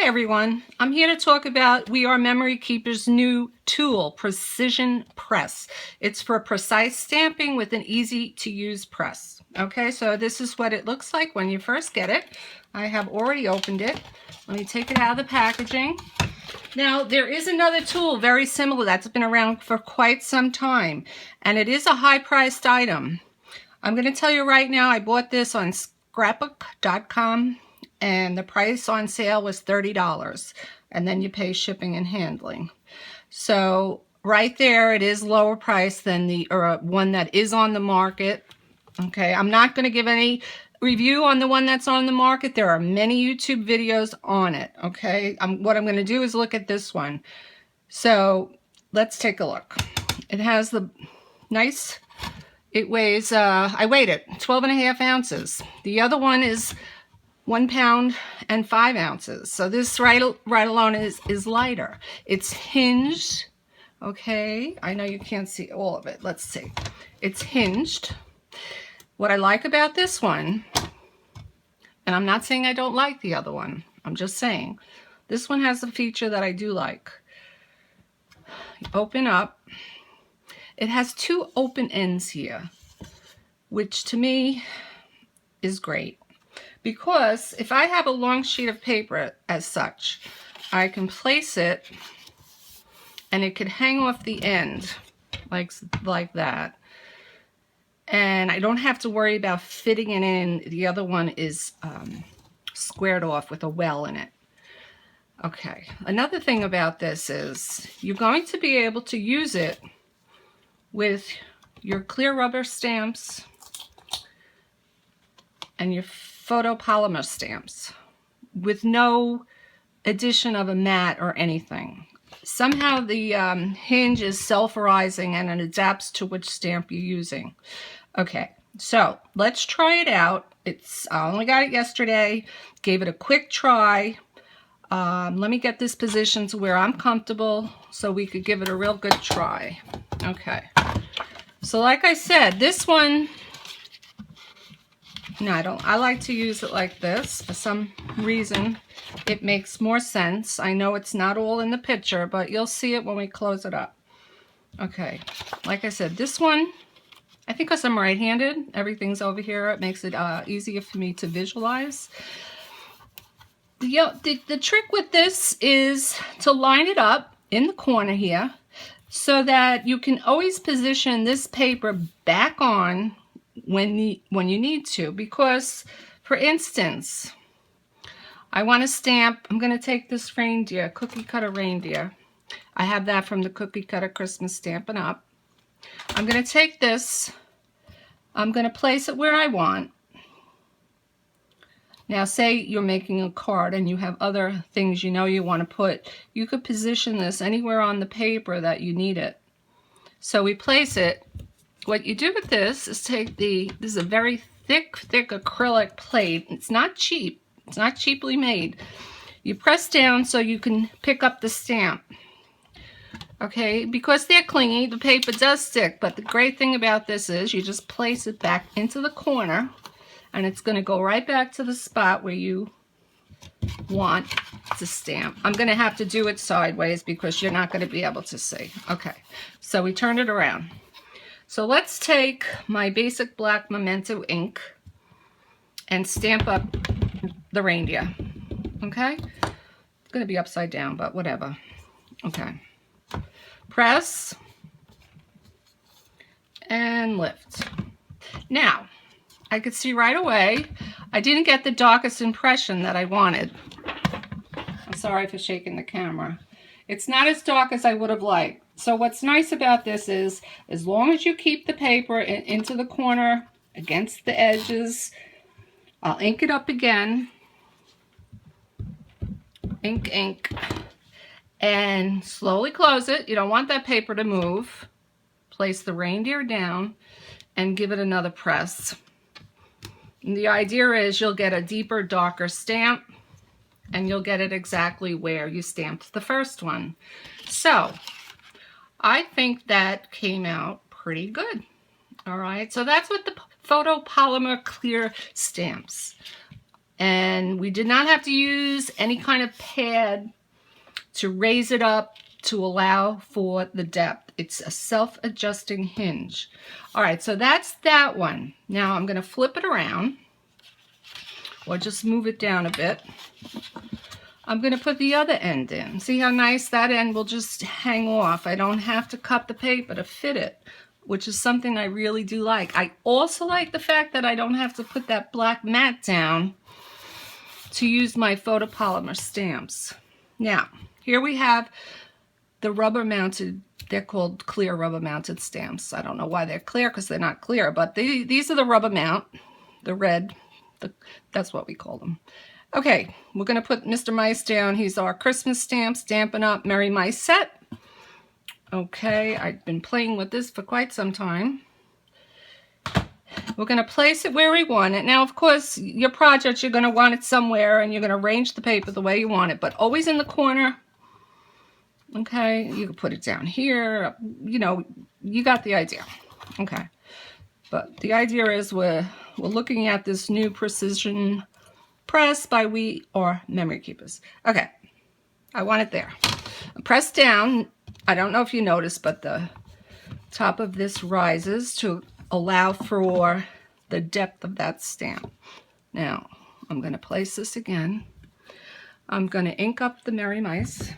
everyone, I'm here to talk about We Are Memory Keeper's new tool, Precision Press. It's for precise stamping with an easy to use press. Okay, so this is what it looks like when you first get it. I have already opened it. Let me take it out of the packaging. Now, there is another tool very similar that's been around for quite some time, and it is a high-priced item. I'm going to tell you right now, I bought this on scrapbook.com. and the price on sale was $30, and then you pay shipping and handling. So right there, it is lower price than the one that is on the market. Okay, I'm not going to give any review on the one that's on the market. There are many YouTube videos on it. Okay, what I'm going to do is look at this one. So let's take a look. It has the nice, it weighs, I weighed it, 12.5 ounces. The other one is 1 pound and 5 ounces. So this right alone is lighter. It's hinged. Okay, I know you can't see all of it. Let's see. It's hinged. What I like about this one, and I'm not saying I don't like the other one, I'm just saying this one has a feature that I do like. You open up. It has 2 open ends here, which to me is great. Because if I have a long sheet of paper as such, I can place it and it could hang off the end like that. And I don't have to worry about fitting it in. The other one is squared off with a well in it. Okay, another thing about this is you're going to be able to use it with your clear rubber stamps and your photopolymer stamps with no addition of a mat or anything. Somehow the hinge is self-rising and it adapts to which stamp you're using. Okay, so let's try it out. I only got it yesterday, gave it a quick try. Let me get this position to where I'm comfortable so we could give it a real good try. Okay, so like I said, this one, no, I like to use it like this. For some reason, it makes more sense. I know it's not all in the picture, but you'll see it when we close it up. Okay, like I said, this one, I think because I'm right-handed, everything's over here. It makes it easier for me to visualize. The trick with this is to line it up in the corner here so that you can always position this paper back on when you need to, because for instance, I want to stamp, I'm going to take this reindeer, cookie cutter reindeer. I have that from the Cookie Cutter Christmas Stampin' Up. I'm going to take this, I'm going to place it where I want. Now say you're making a card and you have other things you know you want to put. You could position this anywhere on the paper that you need it. So we place it. What you do with this is take this is a very thick acrylic plate. It's not cheap. It's not cheaply made. You press down so you can pick up the stamp. Okay, because they're clingy, the paper does stick, but the great thing about this is you just place it back into the corner and it's going to go right back to the spot where you want to stamp. I'm going to have to do it sideways because you're not going to be able to see. Okay, so we turn it around. So let's take my basic black Memento ink and stamp up the reindeer. Okay? It's going to be upside down, but whatever. Okay. Press and lift. Now, I could see right away I didn't get the darkest impression that I wanted. I'm sorry for shaking the camera. It's not as dark as I would have liked. So what's nice about this is, as long as you keep the paper into the corner against the edges, I'll ink it up again. Ink. And slowly close it. You don't want that paper to move. Place the reindeer down and give it another press. And the idea is you'll get a deeper, darker stamp and you'll get it exactly where you stamped the first one. So I think that came out pretty good. All right, so that's what the photopolymer clear stamps. And we did not have to use any kind of pad to raise it up to allow for the depth. It's a self-adjusting hinge. All right, so that's that one. Now I'm going to flip it around, or just move it down a bit. I'm going to put the other end in. See how nice that end will just hang off. I don't have to cut the paper to fit it, which is something I really do like. I also like the fact that I don't have to put that black mat down to use my photopolymer stamps. Now, here we have the rubber mounted, they're called clear rubber mounted stamps. I don't know why they're clear, because they're not clear, but these are the rubber mount, the red, that's what we call them. Okay, we're going to put Mr. Mice down. He's our Christmas stamp, Stampin' Up! Merry Mice set. Okay, I've been playing with this for quite some time. We're going to place it where we want it. Now, of course, your project, you're going to want it somewhere, and you're going to arrange the paper the way you want it, but always in the corner. Okay, you can put it down here. You know, you got the idea. Okay, but the idea is we're looking at this new Precision Press by We Are Memory Keepers. Okay, I want it there. Press down. I don't know if you noticed, but the top of this rises to allow for the depth of that stamp. Now, I'm going to place this again. I'm going to ink up the Merry Mice.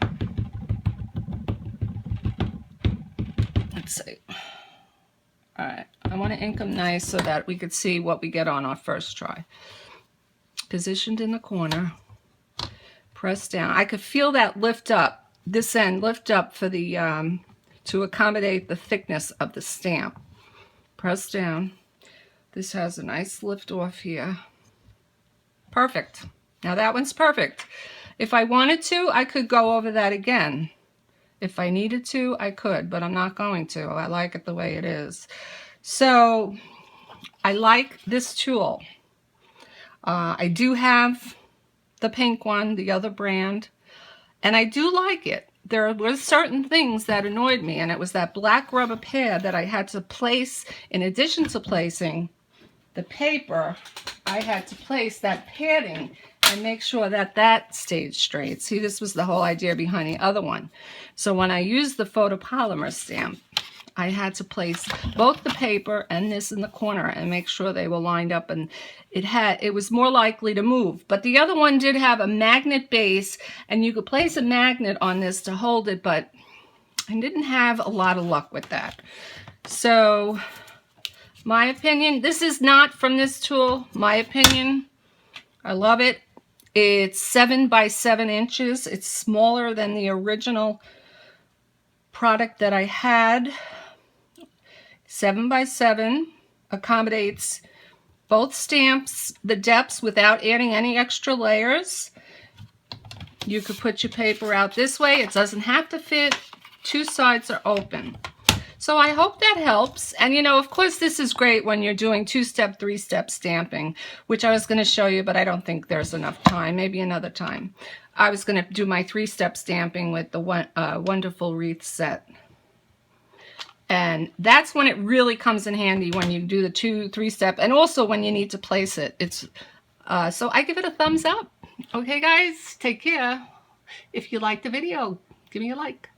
Let's see. All right, I want to ink them nice so that we could see what we get on our first try. Positioned in the corner, press down. I could feel that lift up, this end lift up for the to accommodate the thickness of the stamp. Press down. This has a nice lift off here. Perfect. Now that one's perfect. If I wanted to, I could go over that again. If I needed to, I could, but I'm not going to. I like it the way it is. So I like this tool. I do have the pink one, the other brand, and I do like it. There were certain things that annoyed me, and it was that black rubber pad that I had to place. In addition to placing the paper, I had to place that padding and make sure that that stayed straight. See, this was the whole idea behind the other one. So when I used the photopolymer stamp, I had to place both the paper and this in the corner and make sure they were lined up, and it was more likely to move. But the other one did have a magnet base, and you could place a magnet on this to hold it, but I didn't have a lot of luck with that. So my opinion, this is not from this tool. My opinion, I love it. It's 7 by 7 inches. It's smaller than the original product that I had. 7 by 7 accommodates both stamps, the depths, without adding any extra layers. You could put your paper out this way. It doesn't have to fit. Two sides are open. So I hope that helps. And you know, of course, this is great when you're doing 2-step, 3-step stamping, which I was going to show you, but I don't think there's enough time. Maybe another time. I was going to do my 3-step stamping with the Wonderful Wreath set. And that's when it really comes in handy, when you do the 2-3-step, and also when you need to place it. It's so I give it a thumbs up. Okay, guys, take care. If you liked the video, give me a like.